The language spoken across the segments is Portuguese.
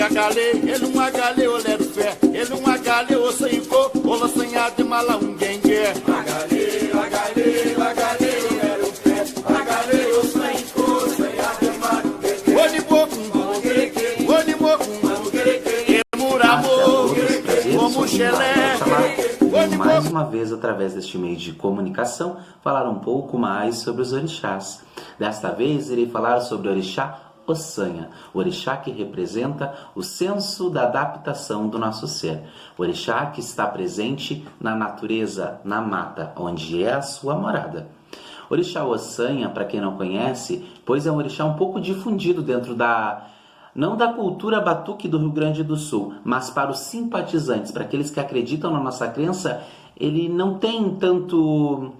Agale, ele um agale, olé do pé. Ele um agale, o sanco, o la sanha de mala um gengue. Agale, agale, agale, olé do pé. Agale, o sanco, sanha de mala um gengue. O de boco, o de boco, emuramo, como chelé. Mais uma vez, através deste meio de comunicação, falar um pouco mais sobre os orixás. Desta vez, irei falar sobre o orixá Ossanha, o orixá que representa o senso da adaptação do nosso ser. O orixá que está presente na natureza, na mata, onde é a sua morada. O orixá Ossanha, para quem não conhece, pois é um orixá um pouco difundido dentro não da cultura batuque do Rio Grande do Sul, mas para os simpatizantes, para aqueles que acreditam na nossa crença, ele não tem tanto...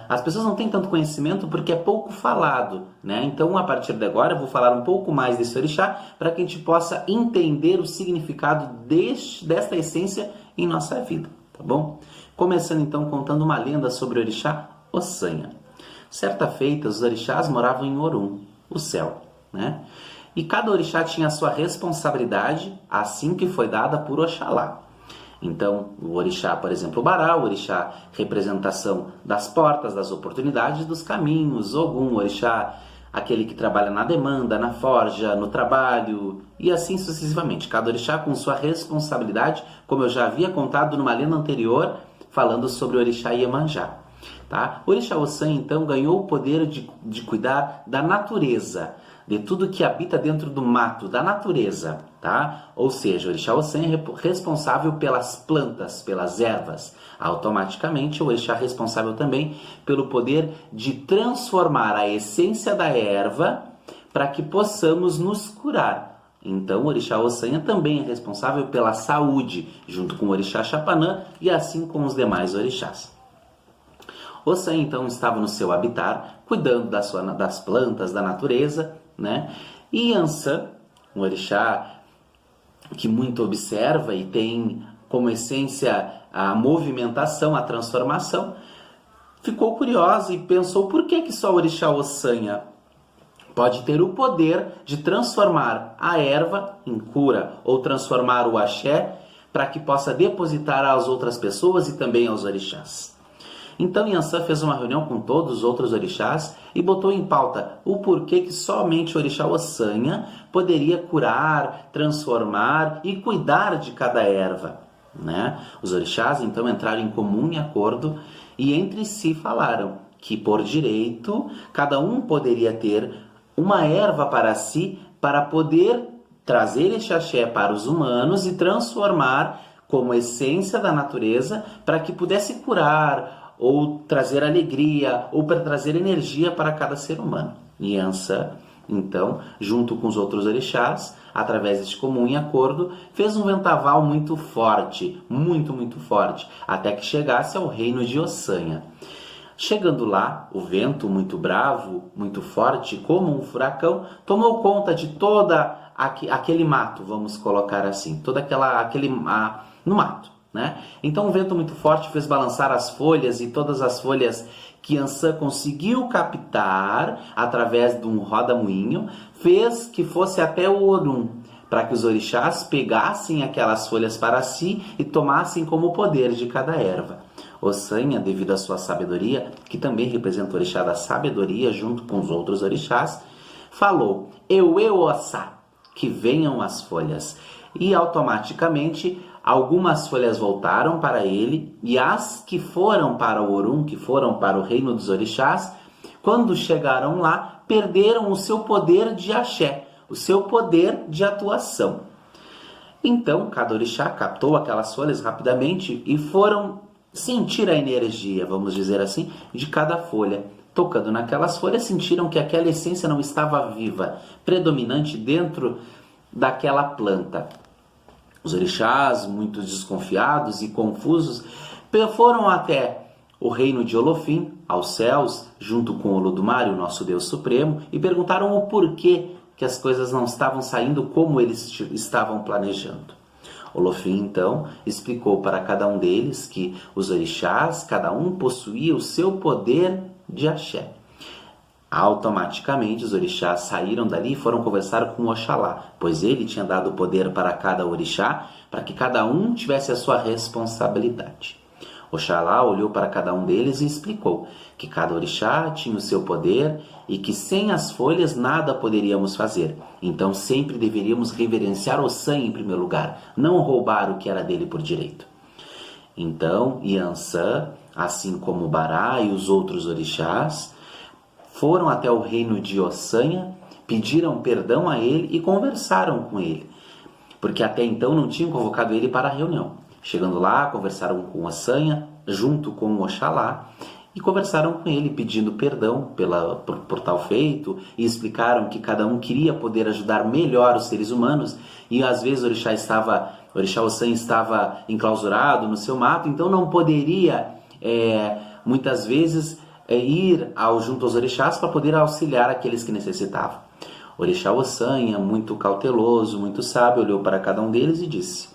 as pessoas não têm tanto conhecimento porque é pouco falado, né? Então, a partir de agora, eu vou falar um pouco mais desse orixá para que a gente possa entender o significado desta essência em nossa vida, tá bom? Começando então contando uma lenda sobre o orixá Ossanha. Certa feita, os orixás moravam em Orum, o céu, né? E cada orixá tinha a sua responsabilidade, assim que foi dada por Oxalá. Então, o orixá, por exemplo, o Bará, o orixá representação das portas, das oportunidades, dos caminhos, Ogum, o orixá aquele que trabalha na demanda, na forja, no trabalho, e assim sucessivamente. Cada orixá com sua responsabilidade, como eu já havia contado numa lenda anterior, falando sobre o orixá Iemanjá. Tá? O orixá Ossanha, então, ganhou o poder de cuidar da natureza, de tudo que habita dentro do mato, da natureza, tá? Ou seja, o orixá Ossanha é responsável pelas plantas, pelas ervas. Automaticamente, o orixá é responsável também pelo poder de transformar a essência da erva para que possamos nos curar. Então, o orixá Ossanha também é responsável pela saúde, junto com o orixá Chapanã e assim com os demais orixás. Ossanha, então, estava no seu habitat, cuidando das plantas, da natureza, né? E Iansã, um orixá que muito observa e tem como essência a movimentação, a transformação, ficou curiosa e pensou por que só o orixá Ossanha pode ter o poder de transformar a erva em cura ou transformar o axé para que possa depositar às outras pessoas e também aos orixás. Então Iansã fez uma reunião com todos os outros orixás e botou em pauta o porquê que somente o orixá Ossanha poderia curar, transformar e cuidar de cada erva, né? Os orixás então entraram em comum acordo e entre si falaram que por direito cada um poderia ter uma erva para si para poder trazer este axé para os humanos e transformar como essência da natureza para que pudesse curar ou trazer alegria, ou para trazer energia para cada ser humano. E Iansã, então, junto com os outros orixás, através deste comum acordo, fez um vendaval muito forte, muito forte, até que chegasse ao reino de Ossanha. Chegando lá, o vento muito bravo, muito forte, como um furacão, tomou conta de toda aquele mato, vamos colocar assim, no mato. Né? Então um vento muito forte fez balançar as folhas e todas as folhas que Iansã conseguiu captar através de um roda-moinho, fez que fosse até o Orum, para que os orixás pegassem aquelas folhas para si e tomassem como poder de cada erva. Ossanha, devido à sua sabedoria, que também representa o orixá da sabedoria junto com os outros orixás, falou, Ossá, que venham as folhas. E automaticamente algumas folhas voltaram para ele e as que foram para o Orum, que foram para o reino dos orixás, quando chegaram lá, perderam o seu poder de axé, o seu poder de atuação. Então, cada orixá captou aquelas folhas rapidamente e foram sentir a energia, vamos dizer assim, de cada folha. Tocando naquelas folhas, sentiram que aquela essência não estava viva, predominante dentro daquela planta. Os orixás, muito desconfiados e confusos, foram até o reino de Olofim, aos céus, junto com Olodumare, o nosso Deus Supremo, e perguntaram o porquê que as coisas não estavam saindo como eles estavam planejando. Olofim, então, explicou para cada um deles que os orixás, cada um possuía o seu poder de axé. Automaticamente os orixás saíram dali e foram conversar com Oxalá, pois ele tinha dado poder para cada orixá, para que cada um tivesse a sua responsabilidade. Oxalá olhou para cada um deles e explicou que cada orixá tinha o seu poder e que sem as folhas nada poderíamos fazer. Então sempre deveríamos reverenciar Ossan em primeiro lugar, não roubar o que era dele por direito. Então Iansã, assim como Bará e os outros orixás, foram até o reino de Ossanha, pediram perdão a ele e conversaram com ele, porque até então não tinham convocado ele para a reunião. Chegando lá, conversaram com Ossanha, junto com Oxalá, e conversaram com ele, pedindo perdão por tal feito, e explicaram que cada um queria poder ajudar melhor os seres humanos, e às vezes o orixá Ossanha estava enclausurado no seu mato, então não poderia, muitas vezes, ir junto aos orixás para poder auxiliar aqueles que necessitavam. O orixá Ossanha, muito cauteloso, muito sábio, olhou para cada um deles e disse: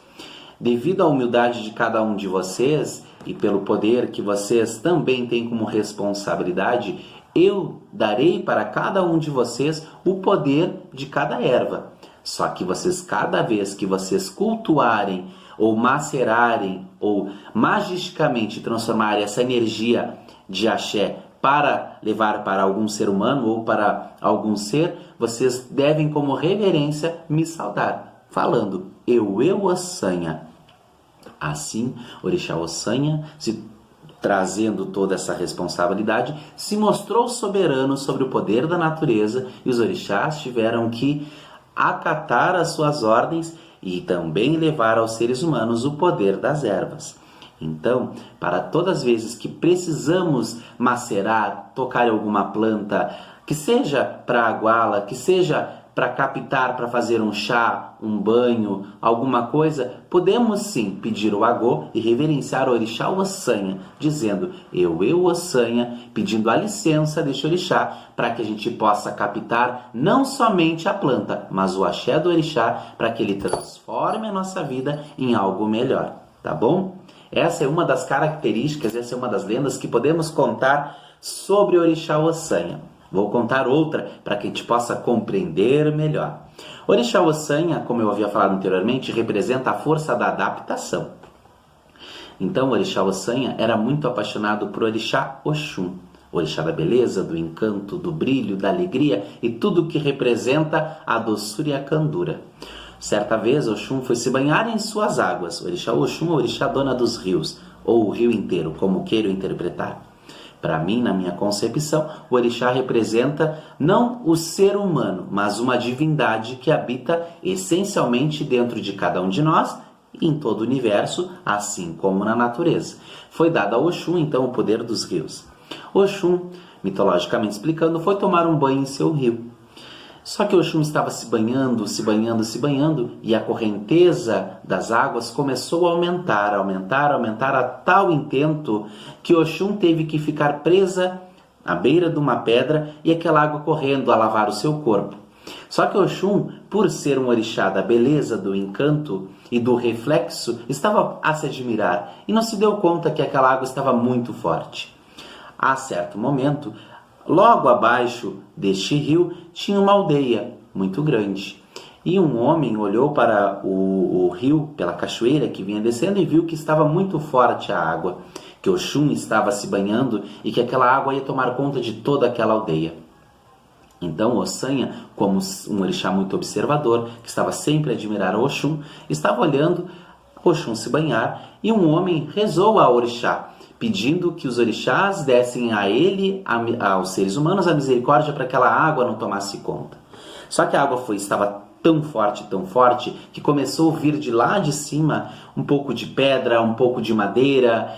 devido à humildade de cada um de vocês e pelo poder que vocês também têm como responsabilidade, eu darei para cada um de vocês o poder de cada erva. Só que vocês, cada vez que vocês cultuarem ou macerarem ou magisticamente transformarem essa energia de axé para levar para algum ser humano ou para algum ser, vocês devem como reverência me saudar, falando: eu Ossanha. Assim, orixá Ossanha, trazendo toda essa responsabilidade, se mostrou soberano sobre o poder da natureza, e os orixás tiveram que acatar as suas ordens e também levar aos seres humanos o poder das ervas. Então, para todas as vezes que precisamos macerar, tocar em alguma planta, que seja para aguá-la, que seja para captar, para fazer um chá, um banho, alguma coisa, podemos sim pedir o agô e reverenciar o orixá Ossanha, dizendo: eu Ossanha, pedindo a licença deste orixá, para que a gente possa captar não somente a planta, mas o axé do orixá, para que ele transforme a nossa vida em algo melhor, tá bom? Essa é uma das características, essa é uma das lendas que podemos contar sobre o orixá Ossanha. Vou contar outra para que a gente possa compreender melhor. O orixá Ossanha, como eu havia falado anteriormente, representa a força da adaptação. Então o orixá Ossanha era muito apaixonado por orixá Oxum, orixá da beleza, do encanto, do brilho, da alegria e tudo que representa a doçura e a candura. Certa vez Oxum foi se banhar em suas águas. O orixá Oxum é o orixá dona dos rios, ou o rio inteiro, como queiram interpretar. Para mim, na minha concepção, o orixá representa não o ser humano, mas uma divindade que habita essencialmente dentro de cada um de nós e em todo o universo, assim como na natureza. Foi dado a Oxum, então, o poder dos rios. Oxum, mitologicamente explicando, foi tomar um banho em seu rio. Só que Oxum estava se banhando, e a correnteza das águas começou a aumentar a tal intento que Oxum teve que ficar presa à beira de uma pedra e aquela água correndo a lavar o seu corpo. Só que Oxum, por ser um orixá da beleza, do encanto e do reflexo, estava a se admirar e não se deu conta que aquela água estava muito forte. A certo momento, logo abaixo deste rio tinha uma aldeia muito grande. E um homem olhou para o rio, pela cachoeira que vinha descendo, e viu que estava muito forte a água, que Oxum estava se banhando e que aquela água ia tomar conta de toda aquela aldeia. Então Ossanha, como um orixá muito observador, que estava sempre a admirar Oxum, estava olhando Oxum se banhar, e um homem rezou ao orixá, pedindo que os orixás dessem a ele, aos seres humanos, a misericórdia para que aquela água não tomasse conta. Só que a água estava tão forte, que começou a vir de lá de cima um pouco de pedra, um pouco de madeira,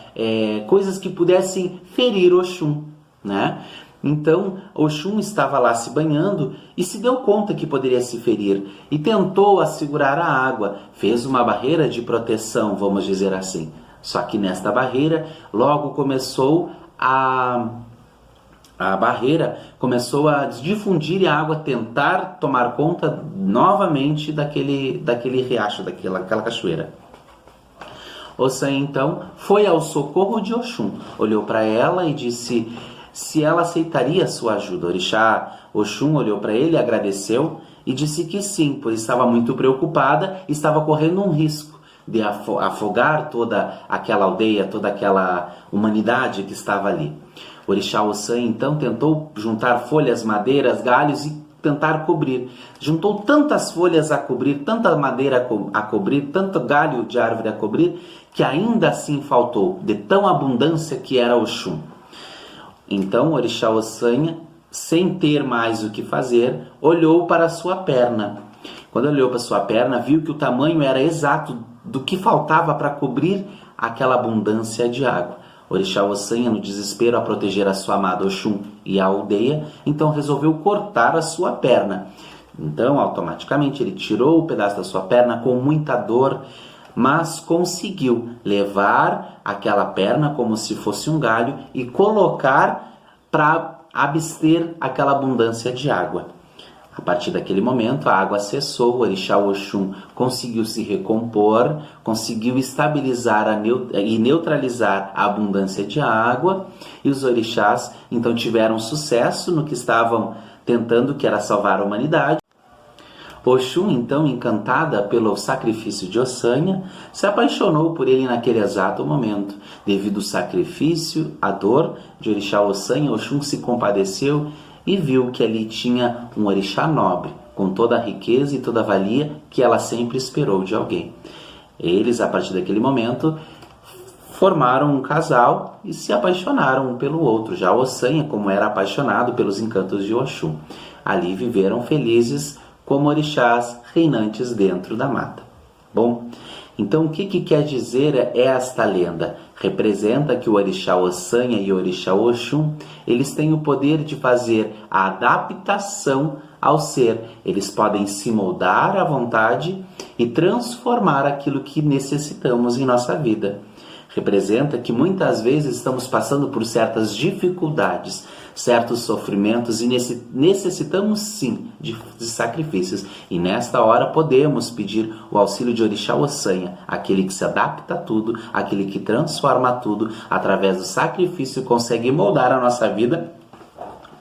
coisas que pudessem ferir Oxum, né? Então Oxum estava lá se banhando e se deu conta que poderia se ferir e tentou assegurar a água, fez uma barreira de proteção, vamos dizer assim. Só que nesta barreira, logo começou a barreira começou a difundir e a água tentar tomar conta novamente daquele riacho, daquela cachoeira. Ossanha então foi ao socorro de Oxum, olhou para ela e disse: se ela aceitaria a sua ajuda. O orixá Oxum olhou para ele, agradeceu e disse que sim, pois estava muito preocupada e estava correndo um risco de afogar toda aquela aldeia, toda aquela humanidade que estava ali. O orixá Ossanha então tentou juntar folhas, madeiras, galhos e tentar cobrir. Juntou tantas folhas a cobrir, tanta madeira a cobrir, tanto galho de árvore a cobrir, que ainda assim faltou, de tão abundância que era Oxum. Então o orixá Ossanha, sem ter mais o que fazer, olhou para a sua perna. Quando olhou para a sua perna, viu que o tamanho era exato do que faltava para cobrir aquela abundância de água. O orixá Ossanha, no desespero a proteger a sua amada Oxum e a aldeia, então resolveu cortar a sua perna. Então, automaticamente, ele tirou o pedaço da sua perna com muita dor, mas conseguiu levar aquela perna como se fosse um galho e colocar para abster aquela abundância de água. A partir daquele momento, a água cessou, o orixá Oxum conseguiu se recompor, conseguiu estabilizar e neutralizar a abundância de água, e os orixás então tiveram sucesso no que estavam tentando, que era salvar a humanidade. Oxum, então, encantada pelo sacrifício de Ossanha, se apaixonou por ele naquele exato momento. Devido ao sacrifício, à dor de orixá Ossanha, Oxum se compadeceu e viu que ali tinha um orixá nobre, com toda a riqueza e toda a valia que ela sempre esperou de alguém. Eles, a partir daquele momento, formaram um casal e se apaixonaram um pelo outro. Já Ossanha, como era apaixonado pelos encantos de Oxum. Ali viveram felizes como orixás reinantes dentro da mata. Bom, então o que quer dizer esta lenda? Representa que o orixá Ossanha e o orixá Oxum, eles têm o poder de fazer a adaptação ao ser. Eles podem se moldar à vontade e transformar aquilo que necessitamos em nossa vida. Representa que muitas vezes estamos passando por certas dificuldades, certos sofrimentos e necessitamos sim de sacrifícios. E nesta hora podemos pedir o auxílio de orixá Ossanha, aquele que se adapta a tudo, aquele que transforma tudo, através do sacrifício consegue moldar a nossa vida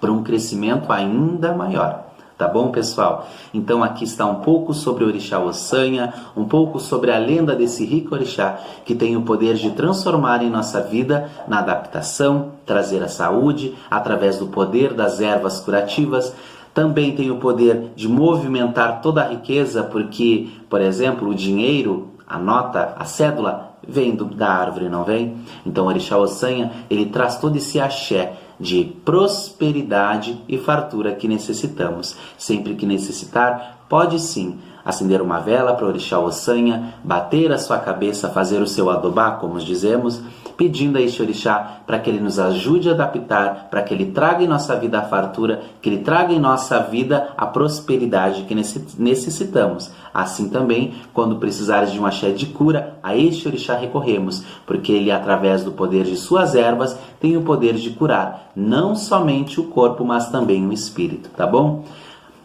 para um crescimento ainda maior. Tá bom, pessoal? Então aqui está um pouco sobre o orixá Ossanha, um pouco sobre a lenda desse rico orixá que tem o poder de transformar em nossa vida na adaptação, trazer a saúde através do poder das ervas curativas. Também tem o poder de movimentar toda a riqueza, porque, por exemplo, o dinheiro, a nota, a cédula, vem da árvore, não vem? Então o orixá Ossanha, ele traz todo esse axé de prosperidade e fartura que necessitamos. Sempre que necessitar, pode sim acender uma vela para o orixá Ossanha, bater a sua cabeça, fazer o seu adobá, como dizemos, pedindo a este orixá para que ele nos ajude a adaptar, para que ele traga em nossa vida a fartura, que ele traga em nossa vida a prosperidade que necessitamos. Assim também, quando precisares de um axé de cura, a este orixá recorremos, porque ele, através do poder de suas ervas, tem o poder de curar, não somente o corpo, mas também o espírito, tá bom?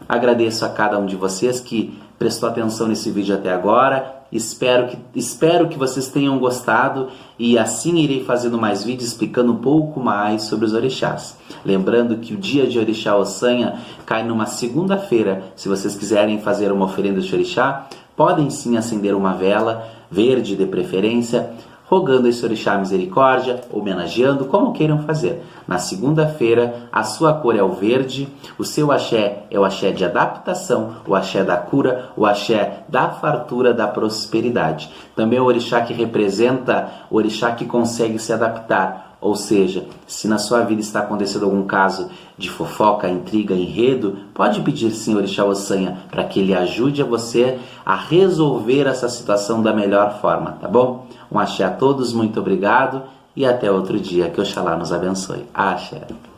Agradeço a cada um de vocês que prestou atenção nesse vídeo até agora. Espero que vocês tenham gostado e assim irei fazendo mais vídeos explicando um pouco mais sobre os orixás. Lembrando que o dia de orixá Ossanha cai numa segunda-feira. Se vocês quiserem fazer uma oferenda de orixá, podem sim acender uma vela, verde de preferência, rogando a esse orixá misericórdia, homenageando, como queiram fazer. Na segunda-feira, a sua cor é o verde, o seu axé é o axé de adaptação, o axé da cura, o axé da fartura, da prosperidade. Também é o orixá que representa o orixá que consegue se adaptar. Ou seja, se na sua vida está acontecendo algum caso de fofoca, intriga, enredo, pode pedir sim ao orixá Ossanha para que ele ajude a você a resolver essa situação da melhor forma, tá bom? Um axé a todos, muito obrigado e até outro dia, que Oxalá nos abençoe. Axé!